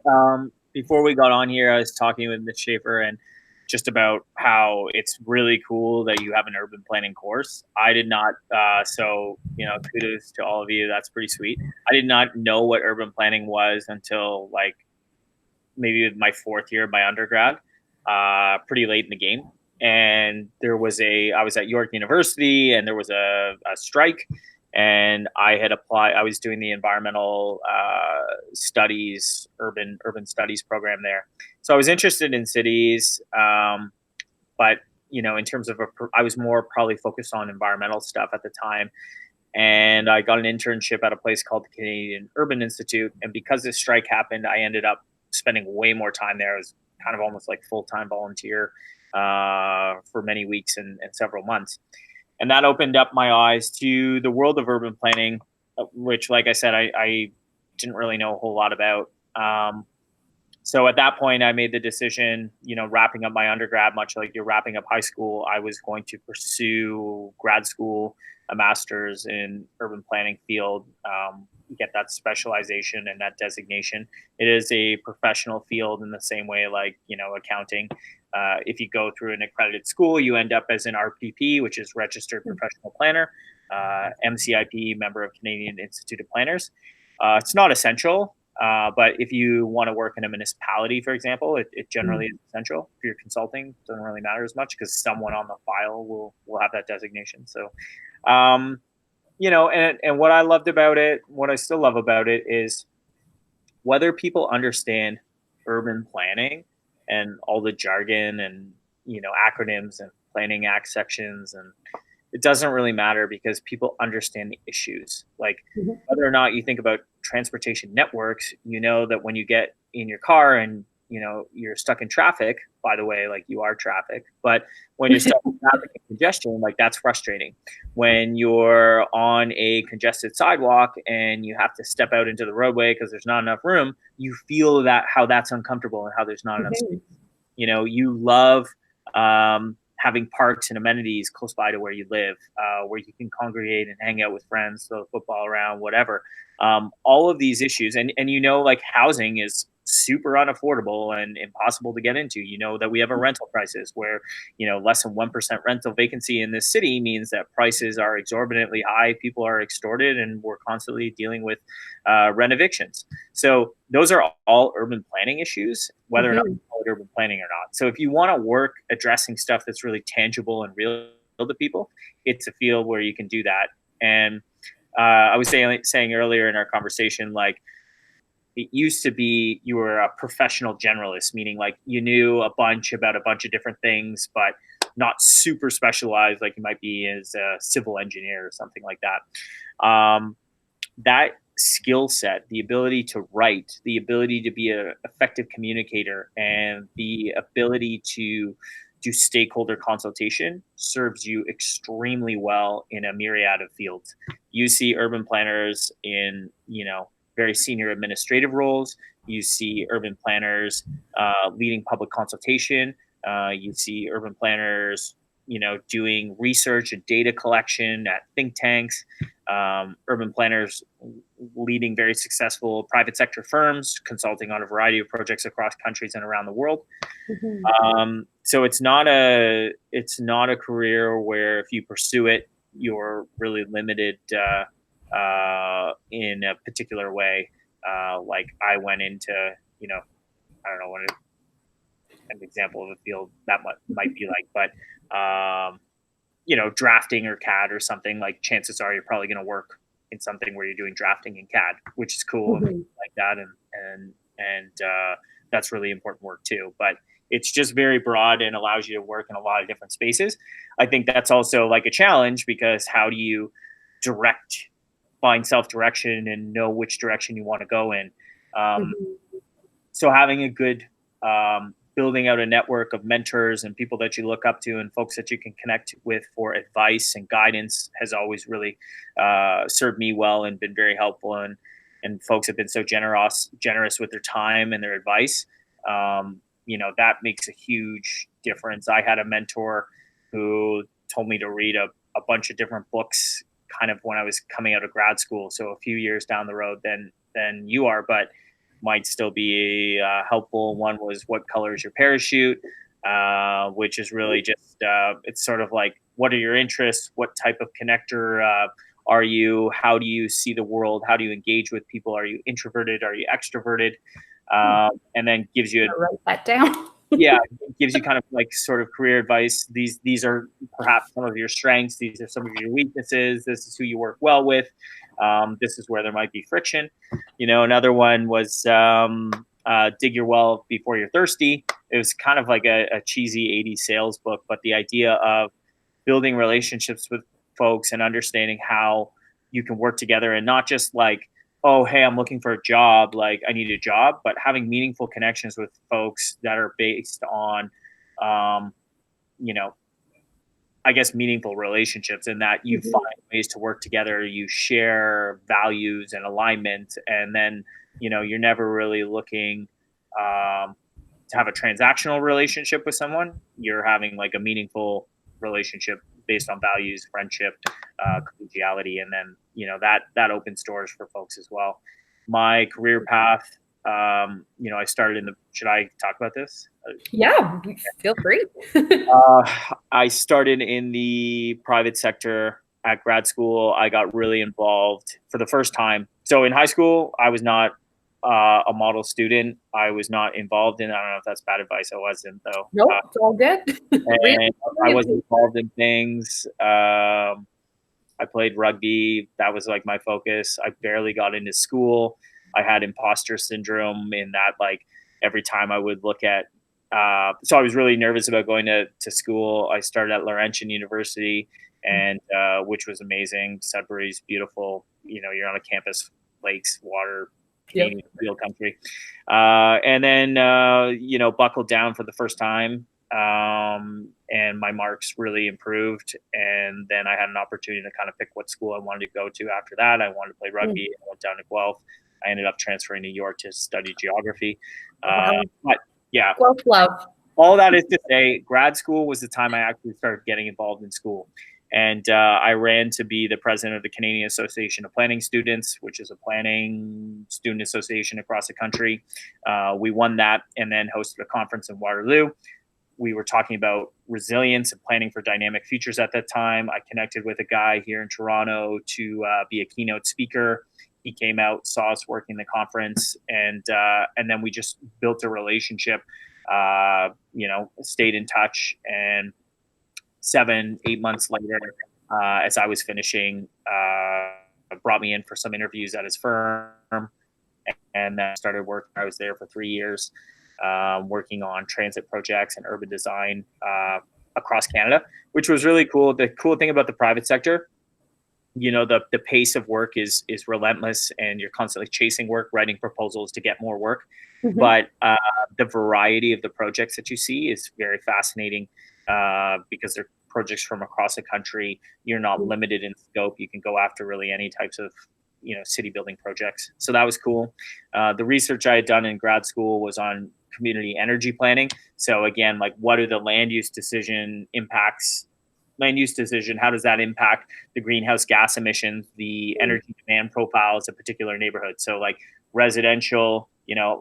S1: before we got on here, I was talking with Ms Schaeffer and just about how it's really cool that you have an urban planning course. I did not, so kudos to all of you. That's pretty sweet. I did not know what urban planning was until like maybe my fourth year of my undergrad, pretty late in the game. And I was at York University, and there was a strike, and I had applied. I was doing the environmental studies, urban studies program there. So I was interested in cities, but in terms of I was more probably focused on environmental stuff at the time. And I got an internship at a place called the Canadian Urban Institute. And because this strike happened, I ended up spending way more time there. I was kind of almost like full-time volunteer for many weeks and several months. And that opened up my eyes to the world of urban planning, which, like I said, I didn't really know a whole lot about. So at that point, I made the decision, wrapping up my undergrad, much like you're wrapping up high school, I was going to pursue grad school, a master's in urban planning field, get that specialization and that designation. It is a professional field in the same way like, accounting. If you go through an accredited school, you end up as an RPP, which is Registered Professional Planner, MCIP, member of Canadian Institute of Planners. It's not essential. But if you want to work in a municipality, for example, it generally is essential. If you're consulting, it doesn't really matter as much because someone on the file will have that designation. So, and what I loved about it, what I still love about it is whether people understand urban planning and all the jargon and, acronyms and planning act sections, and it doesn't really matter because people understand the issues. Like whether or not you think about transportation networks, that when you get in your car and you're stuck in traffic, by the way, like you are traffic, but when you're stuck in traffic and congestion, like that's frustrating. When you're on a congested sidewalk and you have to step out into the roadway because there's not enough room, you feel that how that's uncomfortable and how there's not enough space. You love having parks and amenities close by to where you live, where you can congregate and hang out with friends, throw football around, whatever. All of these issues, and like housing is super unaffordable and impossible to get into. That we have a rental crisis where less than 1% rental vacancy in this city means that prices are exorbitantly high, people are extorted, and we're constantly dealing with rent evictions. So those are all urban planning issues, whether or not urban planning or not. So if you want to work addressing stuff that's really tangible and real to people, it's a field where you can do that. And I was saying earlier in our conversation, like, it used to be you were a professional generalist, meaning like you knew a bunch about a bunch of different things, but not super specialized like you might be as a civil engineer or something like that. That skill set, the ability to write, the ability to be an effective communicator, and the ability to do stakeholder consultation serves you extremely well in a myriad of fields. You see urban planners in, very senior administrative roles. You see urban planners leading public consultation. You see urban planners, doing research and data collection at think tanks. Urban planners leading very successful private sector firms, consulting on a variety of projects across countries and around the world. So it's not a career where if you pursue it, you're really limited in a particular way. Like I went into, I don't know what an example of a field that might be like, but drafting or CAD or something, like chances are you're probably going to work in something where you're doing drafting in CAD, which is cool and like that. And that's really important work too, but it's just very broad and allows you to work in a lot of different spaces. I think that's also like a challenge because how do you find self-direction and know which direction you want to go in? So having a good, building out a network of mentors and people that you look up to and folks that you can connect with for advice and guidance has always really served me well and been very helpful. And folks have been so generous with their time and their advice. That makes a huge difference. I had a mentor who told me to read a bunch of different books kind of when I was coming out of grad school. So a few years down the road than you are, but might still be helpful. One was What Color is Your Parachute, which is really just, it's sort of like, what are your interests? What type of connector are you? How do you see the world? How do you engage with people? Are you introverted? Are you extroverted? And then gives you
S2: write that down.
S1: Yeah, it gives you kind of like sort of career advice. These are perhaps some of your strengths. These are some of your weaknesses. This is who you work well with. This is where there might be friction. Another one was Dig Your Well Before You're Thirsty. It was kind of like a cheesy 80s sales book, but the idea of building relationships with folks and understanding how you can work together and not just like, oh, hey, I'm looking for a job, like I need a job, but having meaningful connections with folks that are based on, I guess, meaningful relationships, and that you find ways to work together, you share values and alignment, and then, you're never really looking to have a transactional relationship with someone. You're having like a meaningful relationship based on values, friendship, collegiality, and then that opens doors for folks as well. My career path, I started in the. Should I talk about this?
S2: Yeah, feel free.
S1: I started in the private sector at grad school. I got really involved for the first time. So in high school, I was not a model student. I was not involved in. I don't know if that's bad advice. I wasn't though.
S2: Nope, it's all good.
S1: And I was involved in things. I played rugby. That was like my focus. I barely got into school. I had imposter syndrome in that, like every time I would look at, so I was really nervous about going to school. I started at Laurentian University, and which was amazing. Sudbury's beautiful. You're on a campus, lakes, water, Canadian field country. And then, buckled down for the first time. And my marks really improved. And then I had an opportunity to kind of pick what school I wanted to go to after that. I wanted to play rugby. I went down to Guelph. I ended up transferring to York to study geography. But yeah,
S2: Guelph love.
S1: All that is to say, grad school was the time I actually started getting involved in school. And I ran to be the president of the Canadian Association of Planning Students, which is a planning student association across the country. We won that and then hosted a conference in Waterloo. We were talking about resilience and planning for dynamic futures at that time. I connected with a guy here in Toronto to be a keynote speaker. He came out, saw us working the conference, and then we just built a relationship. Stayed in touch, and 7, 8 months later, as I was finishing, brought me in for some interviews at his firm, and then started work. I was there for 3 years, working on transit projects and urban design across Canada, which was really cool. The cool thing about the private sector, the pace of work is relentless, and you're constantly chasing work, writing proposals to get more work. But the variety of the projects that you see is very fascinating, because they're projects from across the country. You're not limited in scope. You can go after really any types of city building projects. So that was cool. The research I had done in grad school was on community energy planning. So again, like, what are the land use decision impacts? Land use decision, how does that impact the greenhouse gas emissions, the energy demand profiles of particular neighborhoods? So like residential,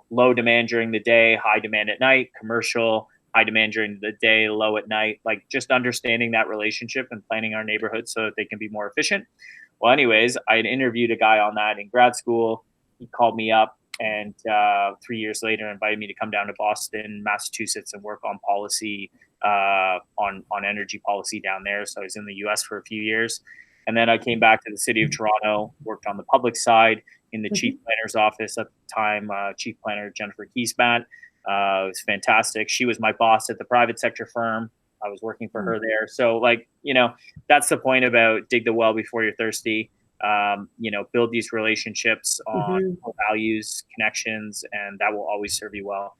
S1: low demand during the day, high demand at night; commercial, high demand during the day, low at night. Like, just understanding that relationship and planning our neighborhoods so that they can be more efficient. Well, anyways, I had interviewed a guy on that in grad school. He called me up, and 3 years later invited me to come down to Boston, Massachusetts, and work on policy, on energy policy down there. So I was in the US for a few years. And then I came back to the city of Toronto, worked on the public side in the chief planner's office at the time, chief planner Jennifer Kiesbat. It was fantastic. She was my boss at the private sector firm. I was working for her there. So, like, that's the point about dig the well before you're thirsty. Build these relationships on values, connections, and that will always serve you well.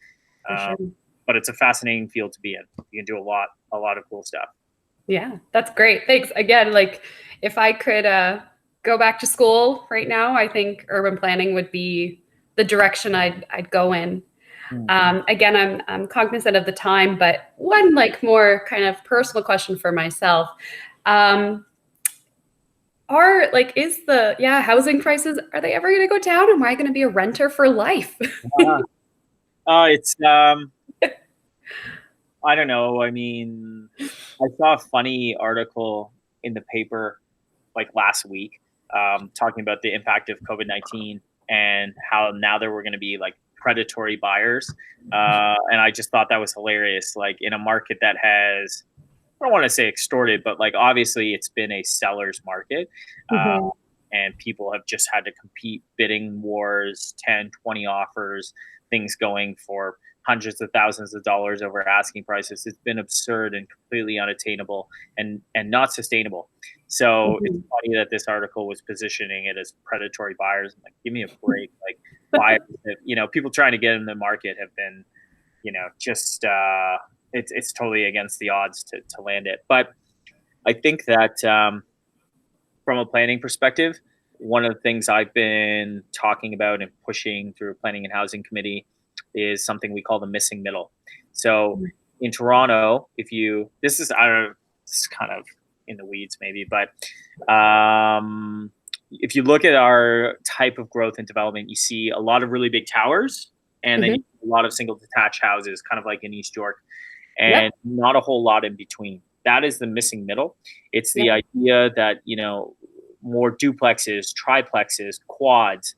S1: But it's a fascinating field to be in. You can do a lot of cool stuff.
S2: Yeah, that's great. Thanks. Again, like, if I could go back to school right now, I think urban planning would be the direction I'd go in. Again, I'm cognizant of the time, but one like more kind of personal question for myself. Is the housing prices, are they ever going to go down? Am I going to be a renter for life?
S1: It's I don't know. I mean, I saw a funny article in the paper like last week, talking about the impact of COVID-19 and how now there were going to be like predatory buyers. And I just thought that was hilarious. Like, in a market that has, I don't want to say extorted, but like, obviously it's been a seller's market. And people have just had to compete, bidding wars, 10, 20 offers, things going for hundreds of thousands of dollars over asking prices. It's been absurd and completely unattainable and not sustainable. So it's funny that this article was positioning it as predatory buyers. I'm like, give me a break. Like, buyers, people trying to get in the market have been, just it's totally against the odds to land it. But I think that from a planning perspective, one of the things I've been talking about and pushing through Planning and Housing Committee is something we call the missing middle. So in Toronto, this is, I don't know, it's kind of in the weeds maybe, but if you look at our type of growth and development, you see a lot of really big towers, and then you see a lot of single detached houses, kind of like in East York, and not a whole lot in between. That is the missing middle. It's the idea that, more duplexes, triplexes, quads,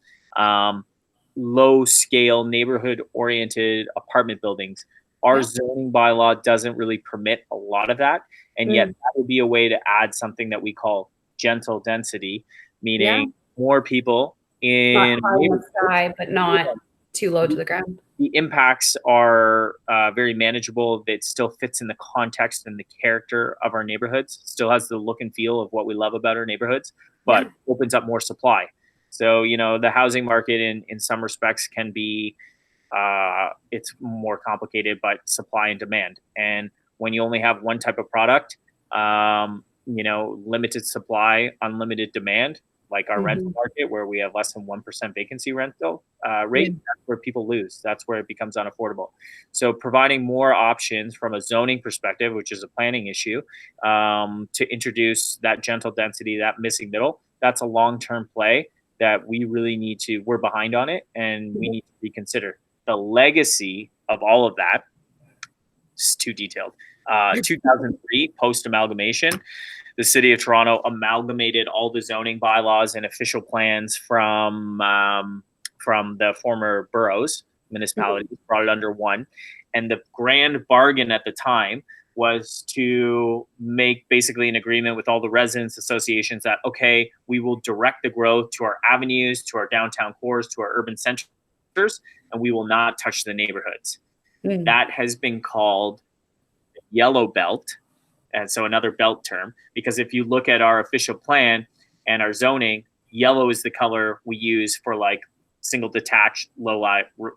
S1: low scale neighborhood oriented apartment buildings. Our zoning bylaw doesn't really permit a lot of that. And yet that would be a way to add something that we call gentle density, meaning more people in
S2: not high in the sky, but not too low to the ground.
S1: The impacts are very manageable. It still fits in the context and the character of our neighborhoods, still has the look and feel of what we love about our neighborhoods, but opens up more supply. So, the housing market in some respects can be, it's more complicated, but supply and demand. And when you only have one type of product, limited supply, unlimited demand, like our rental market, where we have less than 1% vacancy rental rate, that's where people lose. That's where it becomes unaffordable. So providing more options from a zoning perspective, which is a planning issue, to introduce that gentle density, that missing middle, that's a long-term play that we really need to, we're behind on it, and we need to reconsider. The legacy of all of that is too detailed. 2003, post-amalgamation, the city of Toronto amalgamated all the zoning bylaws and official plans from the former boroughs, municipalities, brought it under one. And the grand bargain at the time was to make basically an agreement with all the residents associations that, okay, we will direct the growth to our avenues, to our downtown cores, to our urban centers, and we will not touch the neighborhoods. That has been called yellow belt. And so another belt term, because if you look at our official plan and our zoning, yellow is the color we use for like single detached low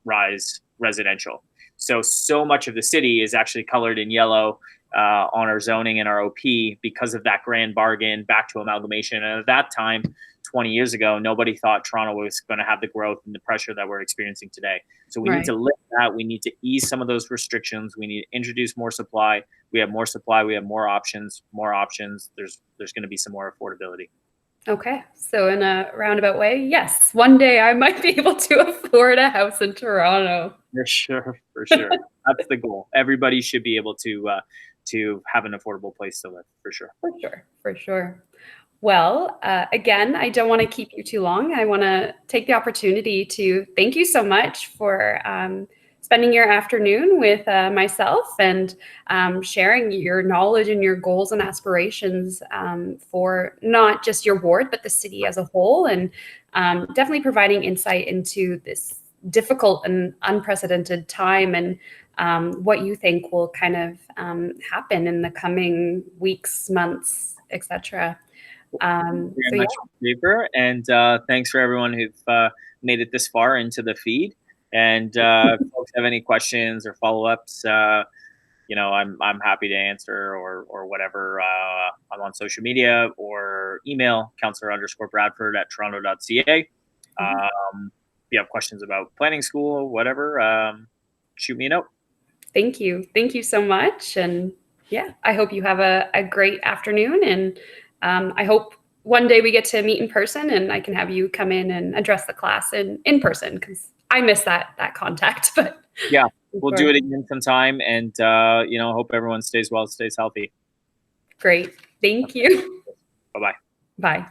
S1: rise residential. So much of the city is actually colored in yellow on our zoning and our OP because of that grand bargain back to amalgamation. And at that time, 20 years ago, nobody thought Toronto was going to have the growth and the pressure that we're experiencing today. So we need to lift that. We need to ease some of those restrictions. We need to introduce more supply. We have more supply. We have more options. More options. There's going to be some more affordability.
S2: Okay, so in a roundabout way, yes, one day I might be able to afford a house in Toronto.
S1: For sure, for sure. That's the goal. Everybody should be able to have an affordable place to live, for sure.
S2: For sure, for sure. Well, again, I don't want to keep you too long. I want to take the opportunity to thank you so much for spending your afternoon with myself and sharing your knowledge and your goals and aspirations for not just your ward, but the city as a whole, and definitely providing insight into this difficult and unprecedented time and what you think will kind of happen in the coming weeks, months, etc.
S1: Very much, Schaeffer, and thanks for everyone who've made it this far into the feed. And if folks have any questions or follow-ups, you know, I'm happy to answer or whatever. I'm on social media or email councillor_Bradford@toronto.ca. If you have questions about planning school, whatever, shoot me a note.
S2: Thank you. Thank you so much. And yeah, I hope you have a great afternoon. And I hope one day we get to meet in person and I can have you come in and address the class in person, because I miss that contact. But
S1: yeah, we'll do it again sometime. And, you know, hope everyone stays well, stays healthy.
S2: Great. Thank you.
S1: Bye-bye.
S2: Bye.